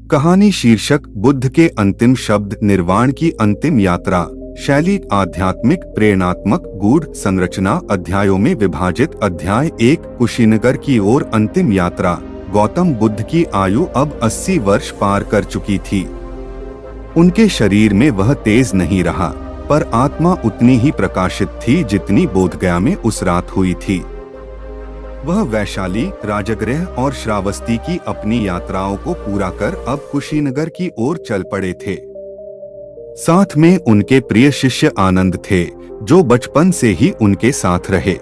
कहानी शीर्षक बुद्ध के अंतिम शब्द। निर्वाण की अंतिम यात्रा। शैली आध्यात्मिक प्रेरणात्मक। गूढ़ संरचना अध्यायों में विभाजित। अध्याय 1 कुशीनगर की ओर अंतिम यात्रा। गौतम बुद्ध की आयु अब 80 वर्ष पार कर चुकी थी। उनके शरीर में वह तेज नहीं रहा, पर आत्मा उतनी ही प्रकाशित थी जितनी बोधगया में उस रात हुई थी। वह वैशाली, राजगृह और श्रावस्ती की अपनी यात्राओं को पूरा कर अब कुशीनगर की ओर चल पड़े थे। साथ में उनके प्रिय शिष्य आनंद थे, जो बचपन से ही उनके साथ रहे।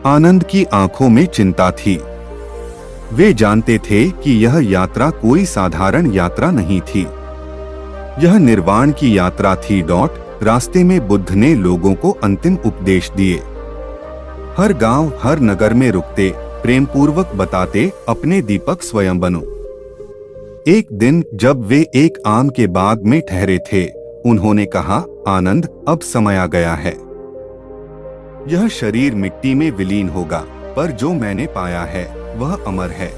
आनंद की आंखों में चिंता थी। वे जानते थे कि यह यात्रा कोई साधारण यात्रा नहीं थी। यह निर्वाण की यात्रा थी। रास्ते में बुद्ध ने लोगों को अंतिम उपदेश दिए। हर गांव, हर नगर में रुकते, प्रेम पूर्वक बताते, अपने दीपक स्वयं बनो। एक दिन जब वे एक आम के बाग में ठहरे थे, उन्होंने कहा, आनंद, अब समय आ गया है। यह शरीर मिट्टी में विलीन होगा, पर जो मैंने पाया है वह अमर है।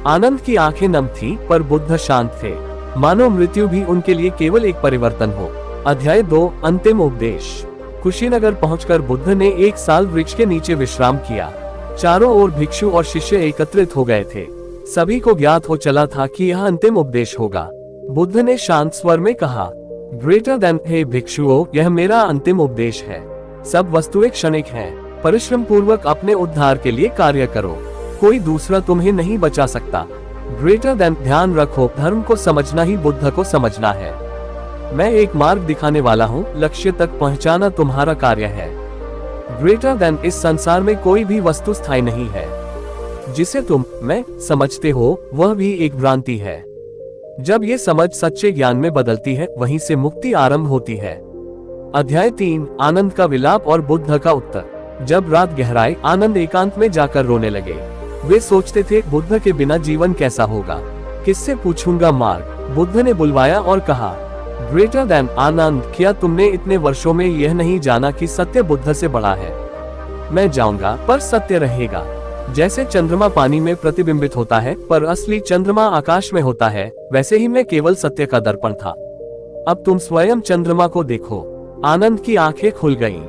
आनंद की आंखें नम थीं, पर बुद्ध शांत थे, मानो मृत्यु भी उनके लिए केवल एक परिवर्तन हो। अध्याय 2 अंतिम उपदेश। कुशीनगर पहुंचकर बुद्ध ने 1 साल वृक्ष के नीचे विश्राम किया। चारों ओर भिक्षु और शिष्य एकत्रित हो गए थे। सभी को ज्ञात हो चला था कि यह अंतिम उपदेश होगा। बुद्ध ने शांत स्वर में कहा, ग्रेटर देन, हे भिक्षुओं, यह मेरा अंतिम उपदेश है। सब वस्तुएं क्षणिक हैं। परिश्रम पूर्वक अपने उद्धार के लिए कार्य करो। कोई दूसरा तुम्हें नहीं बचा सकता। ग्रेटर देन, ध्यान रखो, धर्म को समझना ही बुद्ध को समझना है। मैं एक मार्ग दिखाने वाला हूँ, लक्ष्य तक पहुँचाना तुम्हारा कार्य है। ग्रेटर देन, इस संसार में कोई भी वस्तु स्थायी नहीं है। जिसे तुम मैं समझते हो वह भी एक भ्रांति है। जब ये समझ सच्चे ज्ञान में बदलती है, वहीं से मुक्ति आरंभ होती है। अध्याय 3 आनंद का विलाप और बुद्ध का उत्तर। जब रात गहराई, आनंद एकांत में जाकर रोने लगे। वे सोचते थे, बुद्ध के बिना जीवन कैसा होगा, किससे पूछूंगा मार्ग। बुद्ध ने बुलवाया और कहा, ग्रेटर देन, आनंद, क्या तुमने इतने वर्षों में यह नहीं जाना कि सत्य बुद्ध से बड़ा है? मैं जाऊंगा, पर सत्य रहेगा। जैसे चंद्रमा पानी में प्रतिबिंबित होता है, पर असली चंद्रमा आकाश में होता है, वैसे ही मैं केवल सत्य का दर्पण था। अब तुम स्वयं चंद्रमा को देखो। आनंद की आंखें खुल गईं।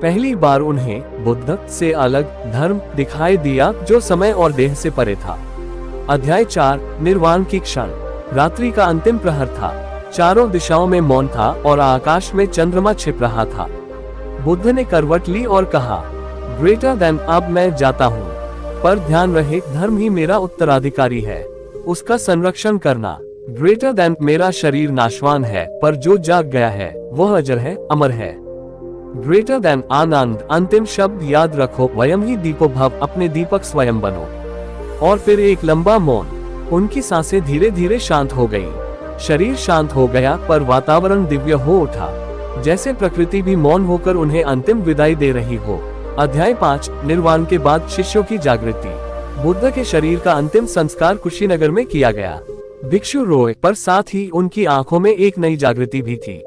पहली बार उन्हें बुद्ध से अलग धर्म दिखाई दिया, जो समय और देह से परे था। अध्याय 4 निर्वाण की क्षण। रात्रि का अंतिम प्रहर था। चारों दिशाओं में मौन था और आकाश में चंद्रमा छिप रहा था। बुद्ध ने करवट ली और कहा, ग्रेटर देन, अब मैं जाता हूँ, पर ध्यान रहे, धर्म ही मेरा उत्तराधिकारी है, उसका संरक्षण करना। ग्रेटर देन, मेरा शरीर नाशवान है, पर जो जाग गया है वह अजर है, अमर है। ग्रेटर देन, आनंद, अंतिम शब्द याद रखो, वयम ही दीपो भव, अपने दीपक स्वयं बनो। और फिर एक लंबा मौन। उनकी सांसें धीरे धीरे शांत हो गईं। शरीर शांत हो गया, पर वातावरण दिव्य हो उठा, जैसे प्रकृति भी मौन होकर उन्हें अंतिम विदाई दे रही हो। अध्याय 5 निर्वाण के बाद शिष्यों की जागृति। बुद्ध के शरीर का अंतिम संस्कार कुशीनगर में किया गया। भिक्षु रोए, पर साथ ही उनकी आंखों में एक नई जागृति भी थी।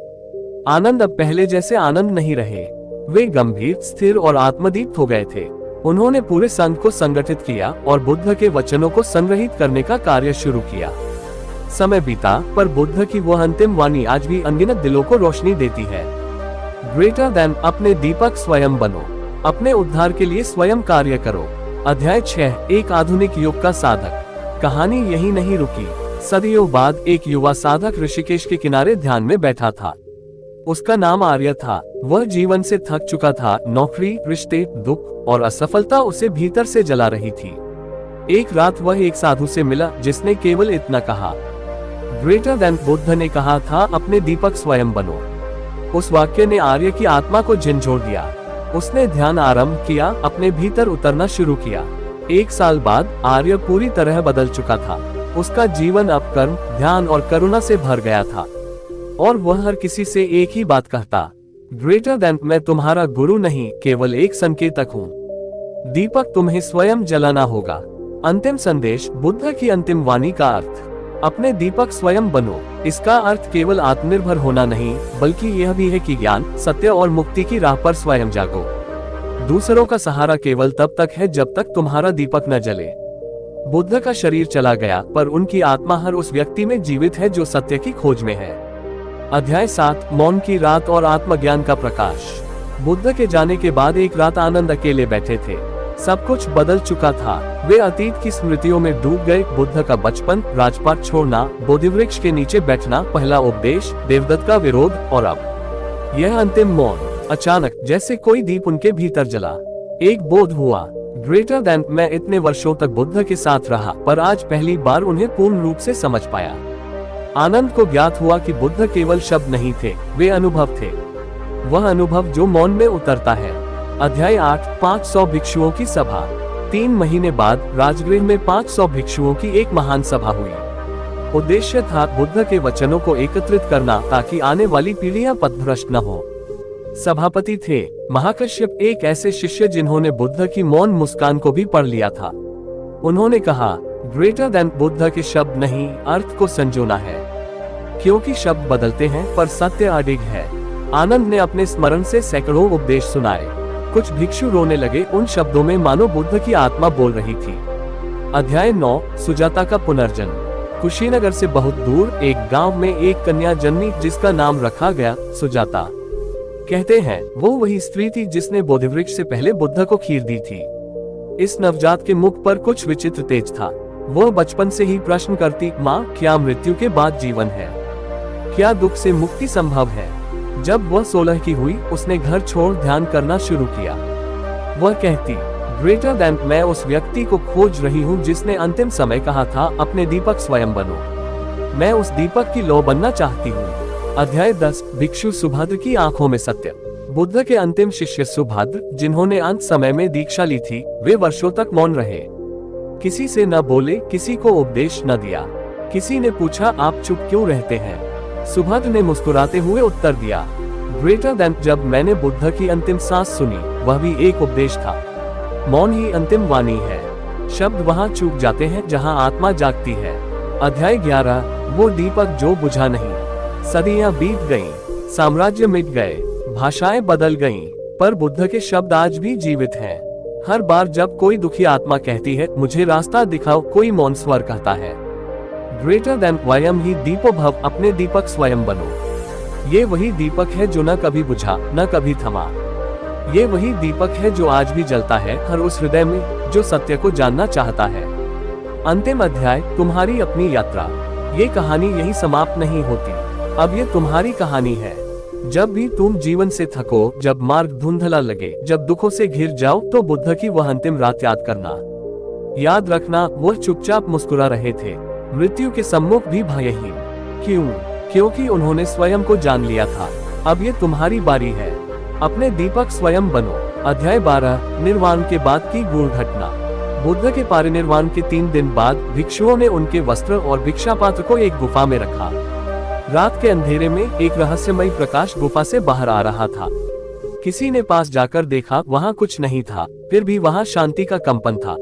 आनंद अब पहले जैसे आनंद नहीं रहे। वे गंभीर, स्थिर और आत्मदीप्त हो गए थे। उन्होंने पूरे संघ को संगठित किया और बुद्ध के वचनों को संग्रहित करने का कार्य शुरू किया। समय बीता, पर बुद्ध की वह अंतिम वाणी आज भी अनगिनत दिलों को रोशनी देती है। ग्रेटर देन, अपने दीपक स्वयं बनो, अपने उद्धार के लिए स्वयं कार्य करो। अध्याय 6 एक आधुनिक युग का साधक। कहानी यही नहीं रुकी। सदियों बाद एक युवा साधक ऋषिकेश के किनारे ध्यान में बैठा था। उसका नाम आर्य था। वह जीवन से थक चुका था। नौकरी, रिश्ते, दुख और असफलता उसे भीतर से जला रही थी। एक रात वह एक साधु से मिला, जिसने केवल इतना कहा, ग्रेटर देन, बुद्ध ने कहा था, अपने दीपक स्वयं बनो। उस वाक्य ने आर्य की आत्मा को झंझोड़ दिया। उसने ध्यान आरंभ किया, अपने भीतर उतरना शुरू किया। 1 साल बाद आर्य पूरी तरह बदल चुका था। उसका जीवन अब कर्म, ध्यान और करुणा से भर गया था। और वह हर किसी से एक ही बात कहता, ग्रेटर देन, मैं तुम्हारा गुरु नहीं, केवल एक संकेतक हूँ। दीपक तुम्हें स्वयं जलाना होगा। अंतिम संदेश। बुद्ध की अंतिम वाणी का अर्थ। अपने दीपक स्वयं बनो। इसका अर्थ केवल आत्मनिर्भर होना नहीं, बल्कि यह भी है कि ज्ञान, सत्य और मुक्ति की राह पर स्वयं जागो। दूसरों का सहारा केवल तब तक है जब तक तुम्हारा दीपक न जले। बुद्ध का शरीर चला गया, पर उनकी आत्मा हर उस व्यक्ति में जीवित है जो सत्य की खोज में है। अध्याय 7, मौन की रात और आत्मज्ञान का प्रकाश। बुद्ध के जाने के बाद एक रात आनंद अकेले बैठे थे। सब कुछ बदल चुका था। वे अतीत की स्मृतियों में डूब गए। बुद्ध का बचपन, राजपाट छोड़ना, बोधिवृक्ष के नीचे बैठना, पहला उपदेश, देवदत्त का विरोध, और अब यह अंतिम मौन। अचानक जैसे कोई दीप उनके भीतर जला। एक बोध हुआ, ग्रेटर देन। मैं इतने वर्षों तक बुद्ध के साथ रहा, पर आज पहली बार उन्हें पूर्ण रूप से समझ पाया। आनंद को ज्ञात हुआ कि बुद्ध केवल शब्द नहीं थे, वे अनुभव थे। वह अनुभव जो मौन में उतरता है। अध्याय 8, 500 भिक्षुओं की सभा। 3 महीने बाद राजगृह में 500 भिक्षुओं की एक महान सभा हुई। उद्देश्य था बुद्ध के वचनों को एकत्रित करना, ताकि आने वाली पीढ़ियां पथभ्रष्ट न हो। सभापति थे महाकश्यप, एक ऐसे शिष्य जिन्होंने बुद्ध की मौन मुस्कान को भी पढ़ लिया था। उन्होंने कहा, ग्रेटर देन बुद्ध के शब्द नहीं, अर्थ को संजोना है। क्योंकि शब्द बदलते हैं, पर सत्य अडिग है। आनंद ने अपने स्मरण से सैकड़ों उपदेश सुनाए। कुछ भिक्षु रोने लगे, उन शब्दों में मानो बुद्ध की आत्मा बोल रही थी। अध्याय 9, सुजाता का पुनर्जन्म। कुशीनगर से बहुत दूर एक गांव में एक कन्या जन्मी, जिसका नाम रखा गया सुजाता। कहते हैं वो वही स्त्री थी जिसने बोधिवृक्ष से पहले बुद्ध को खीर दी थी। इस नवजात के मुख पर कुछ विचित्र तेज था। वह बचपन से ही प्रश्न करती, माँ, क्या मृत्यु के बाद जीवन है? क्या दुख से मुक्ति संभव है? जब वह 16 की हुई, उसने घर छोड़ ध्यान करना शुरू किया। वह कहती, ग्रेटर देन, मैं उस व्यक्ति को खोज रही हूँ जिसने अंतिम समय कहा था, अपने दीपक स्वयं बनो। मैं उस दीपक की लौ बनना चाहती हूँ। अध्याय 10, भिक्षु सुभद्र की आंखों में सत्य। बुद्ध के अंतिम शिष्य सुभद्र, जिन्होंने अंत समय में दीक्षा ली थी, वे वर्षों तक मौन रहे। किसी से न बोले, किसी को उपदेश न दिया। किसी ने पूछा, आप चुप क्यों रहते हैं? सुभद्र ने मुस्कुराते हुए उत्तर दिया, ग्रेटर देन, जब मैंने बुद्ध की अंतिम सांस सुनी, वह भी एक उपदेश था। मौन ही अंतिम वाणी है। शब्द वहाँ चूक जाते हैं जहाँ आत्मा जागती है। अध्याय 11, वो दीपक जो बुझा नहीं। सदियां बीत गईं, साम्राज्य मिट गए, भाषाएं बदल गईं, पर बुद्ध के शब्द आज भी जीवित हैं। हर बार जब कोई दुखी आत्मा कहती है, मुझे रास्ता दिखाओ, कोई मौन स्वर कहता है, ग्रेटर देन, स्वयं ही दीपो भव, अपने दीपक स्वयं बनो। ये वही दीपक है जो न कभी बुझा, न कभी थमा। ये वही दीपक है जो आज भी जलता है हर उस हृदय में जो सत्य को जानना चाहता है। अंतिम अध्याय, तुम्हारी अपनी यात्रा। ये कहानी यही समाप्त नहीं होती। अब ये तुम्हारी कहानी है। जब भी तुम जीवन से थको, जब मार्ग धुंधला लगे, जब दुखों से घिर जाओ, तो बुद्ध की वह अंतिम रात याद करना। याद रखना, वह चुपचाप मुस्कुरा रहे थे, मृत्यु के सम्मुख भी भयहीन। क्यों? क्योंकि उन्होंने स्वयं को जान लिया था। अब ये तुम्हारी बारी है। अपने दीपक स्वयं बनो। अध्याय 12, निर्वाण के बाद की गूढ़ घटना। बुद्ध के परिनिर्वाण के 3 दिन बाद भिक्षुओं ने उनके वस्त्र और भिक्षा पात्र को एक गुफा में रखा। रात के अंधेरे में एक रहस्यमयी प्रकाश गुफा से बाहर आ रहा था। किसी ने पास जाकर देखा, वहाँ कुछ नहीं था, फिर भी वहाँ शांति का कंपन था।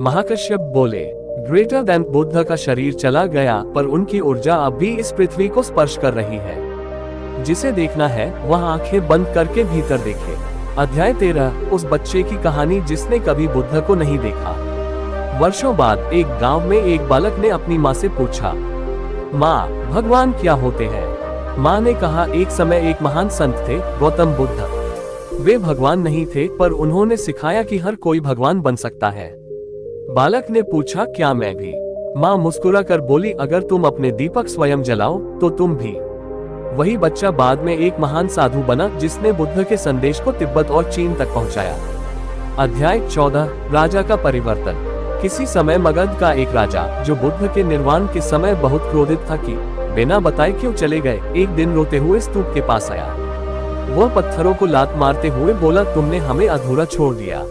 महाकश्यप बोले, ग्रेटर देन, बुद्ध का शरीर चला गया, पर उनकी ऊर्जा अब भी इस पृथ्वी को स्पर्श कर रही है। जिसे देखना है वह आंखें बंद करके भीतर देखे। अध्याय 13, उस बच्चे की कहानी जिसने कभी बुद्ध को नहीं देखा। वर्षों बाद एक गांव में एक बालक ने अपनी माँ से पूछा, माँ, भगवान क्या होते हैं? माँ ने कहा, एक समय एक महान संत थे, गौतम बुद्ध। वे भगवान नहीं थे, पर उन्होंने सिखाया कि हर कोई भगवान बन सकता है। बालक ने पूछा, क्या मैं भी? माँ मुस्कुरा कर बोली, अगर तुम अपने दीपक स्वयं जलाओ तो तुम भी। वही बच्चा बाद में एक महान साधु बना, जिसने बुद्ध के संदेश को तिब्बत और चीन तक पहुंचाया। अध्याय 14, राजा का परिवर्तन। किसी समय मगध का एक राजा, जो बुद्ध के निर्वाण के समय बहुत क्रोधित था कि बिना बताए क्यों चले गए, एक दिन रोते हुए स्तूप के पास आया। वह पत्थरों को लात मारते हुए बोला, तुमने हमें अधूरा छोड़ दिया।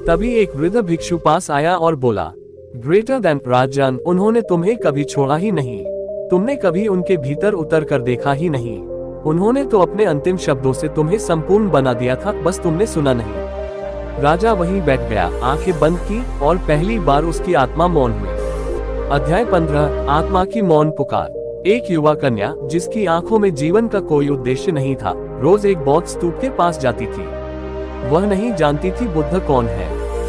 तभी एक वृद्ध भिक्षु पास आया और बोला, ग्रेटर देन, राजन, उन्होंने तुम्हें कभी छोड़ा ही नहीं। तुमने कभी उनके भीतर उतर कर देखा ही नहीं। उन्होंने तो अपने अंतिम शब्दों से तुम्हें संपूर्ण बना दिया था, बस तुमने सुना नहीं। राजा वहीं बैठ गया, आंखें बंद की, और पहली बार उसकी आत्मा मौन हुई। अध्याय 15, आत्मा की मौन पुकार। एक युवा कन्या, जिसकी आंखों में जीवन का कोई उद्देश्य नहीं था, रोज एक बौद्ध स्तूप के पास जाती थी। वह नहीं जानती थी बुद्ध कौन है,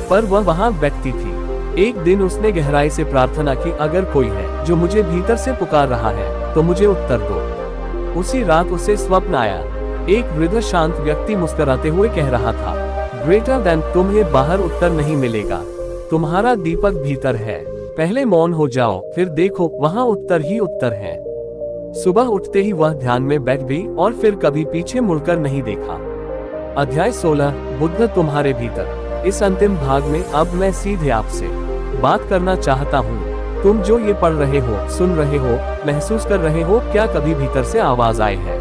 पर वह वहां बैठती थी। एक दिन उसने गहराई से प्रार्थना की, अगर कोई है जो मुझे भीतर से पुकार रहा है तो मुझे उत्तर दो। उसी रात उसे स्वप्न आया। एक वृद्ध शांत व्यक्ति मुस्कुराते हुए कह रहा था, ग्रेटर देन तुम्हें बाहर उत्तर नहीं मिलेगा, तुम्हारा दीपक भीतर है। पहले मौन हो जाओ, फिर देखो वहाँ उत्तर ही उत्तर है। सुबह उठते ही वह ध्यान में बैठ गई और फिर कभी पीछे मुड़कर नहीं देखा। अध्याय 16, बुद्ध तुम्हारे भीतर। इस अंतिम भाग में अब मैं सीधे आपसे बात करना चाहता हूँ। तुम जो ये पढ़ रहे हो, सुन रहे हो, महसूस कर रहे हो, क्या कभी भीतर से आवाज आई है,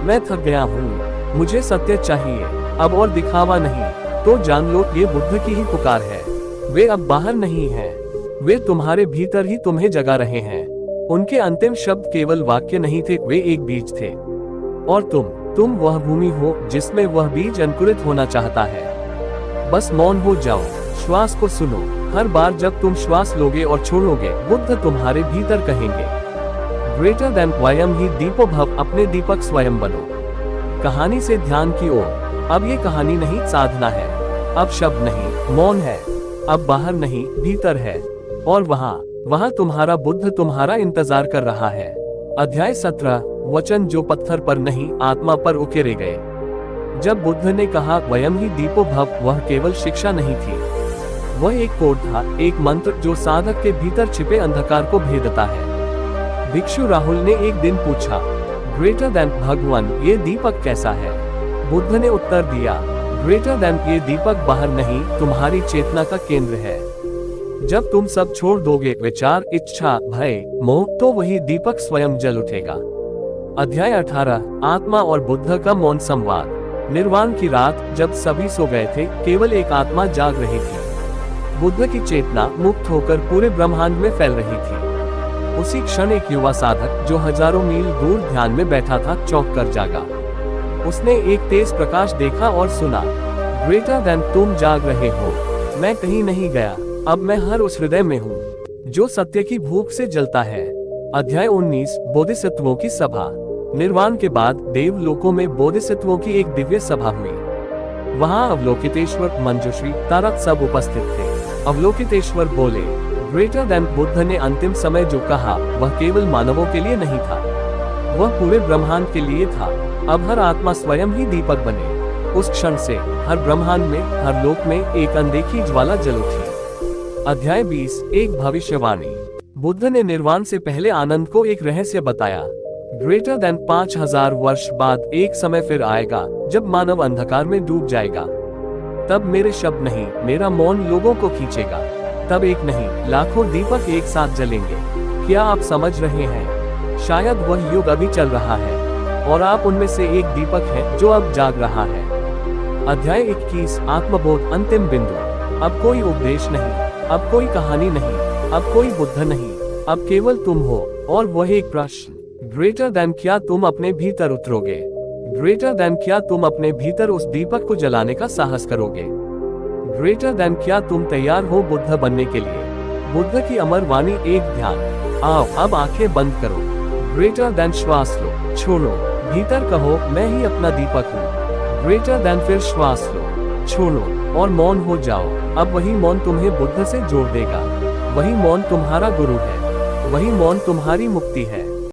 मैं थक गया हूँ, मुझे सत्य चाहिए, अब और दिखावा नहीं? तो जान लो ये बुद्ध की ही पुकार है। वे अब बाहर नहीं हैं, वे तुम्हारे भीतर ही तुम्हें जगा रहे हैं। उनके अंतिम शब्द केवल वाक्य नहीं थे, वे एक बीज थे। और तुम वह भूमि हो जिसमें वह बीज अंकुरित होना चाहता है। बस मौन हो जाओ, श्वास को सुनो। हर बार जब तुम श्वास लोगे और छोड़ोगे, बुद्ध तुम्हारे भीतर कहेंगे, ग्रेटर देन स्वयं ही दीपो भव, अपने दीपक स्वयं बनो। कहानी से ध्यान की ओर। अब ये कहानी नहीं, साधना है। अब शब्द नहीं, मौन है। अब बाहर नहीं, भीतर है। और वहाँ तुम्हारा बुद्ध तुम्हारा इंतजार कर रहा है। अध्याय 17, वचन जो पत्थर पर नहीं, आत्मा पर उकेरे गए। जब बुद्ध ने कहा वयम ही दीपो भव, वह केवल शिक्षा नहीं थी, वह एक कोड था, एक मंत्र जो साधक के भीतर छिपे अंधकार को भेदता है। भिक्षु राहुल ने एक दिन पूछा, ग्रेटर देन भगवान, ये दीपक कैसा है? बुद्ध ने उत्तर दिया, ग्रेटर देन, ये दीपक बाहर नहीं, तुम्हारी चेतना का केंद्र है। जब तुम सब छोड़ दोगे, विचार, इच्छा, भय, मोह, तो वही दीपक स्वयं जल उठेगा। अध्याय 18, आत्मा और बुद्ध का मौन संवाद। निर्वाण की रात, जब सभी सो गए थे, केवल एक आत्मा जाग रही थी। बुद्ध की चेतना मुक्त होकर पूरे ब्रह्मांड में फैल रही थी। उसी क्षण एक युवा साधक जो हजारों मील दूर ध्यान में बैठा था, चौंक कर जागा। उसने एक तेज प्रकाश देखा और सुना, ग्रेटर देन, तुम जाग रहे हो, मैं कहीं नहीं गया, अब मैं हर उस हृदय में हूँ जो सत्य की भूख से जलता है। अध्याय 19, बोधिसत्वों की सभा। निर्वाण के बाद देवलोकों में बोधिसत्वों की एक दिव्य सभा हुई। वहाँ अवलोकितेश्वर, मंजुश्री, तारक सब उपस्थित थे। अवलोकितेश्वर बोले, ग्रेटर देन, बुद्ध ने अंतिम समय जो कहा वह केवल मानवों के लिए नहीं था, वह पूरे ब्रह्मांड के लिए था। अब हर आत्मा स्वयं ही दीपक बने। उस क्षण से हर ब्रह्मांड में, हर लोक में एक अनदेखी ज्वाला जल उठी। अध्याय 20, एक भविष्यवाणी। बुद्ध ने निर्वाण से पहले आनंद को एक रहस्य बताया। ग्रेटर देन, 5000 वर्ष बाद एक समय फिर आएगा जब मानव अंधकार में डूब जाएगा। तब मेरे शब्द नहीं, मेरा मौन लोगों को खींचेगा। तब एक नहीं, लाखों दीपक एक साथ जलेंगे। क्या आप समझ रहे हैं? शायद वह युग अभी चल रहा है और आप उनमें से एक दीपक हैं जो अब जाग रहा है। अध्याय 21, आत्मबोध, अंतिम बिंदु। अब कोई उपदेश नहीं, अब कोई कहानी नहीं, अब कोई बुद्ध नहीं, अब केवल तुम हो। और वह एक प्रश्न, ग्रेटर देन, क्या तुम अपने भीतर उतरोगे? ग्रेटर देन, क्या तुम अपने भीतर उस दीपक को जलाने का साहस करोगे? ग्रेटर देन, क्या तुम तैयार हो बुद्ध बनने के लिए? बुद्ध की अमर वाणी, एक ध्यान। आओ अब आंखें बंद करो। ग्रेटर देन, श्वास लो, छोड़ो, भीतर कहो, मैं ही अपना दीपक हूँ। ग्रेटर देन, फिर श्वास लो, छोड़ो और मौन हो जाओ। अब वही मौन तुम्हें बुद्ध से जोड़ देगा। वही मौन तुम्हारा गुरु है, वही मौन तुम्हारी मुक्ति है।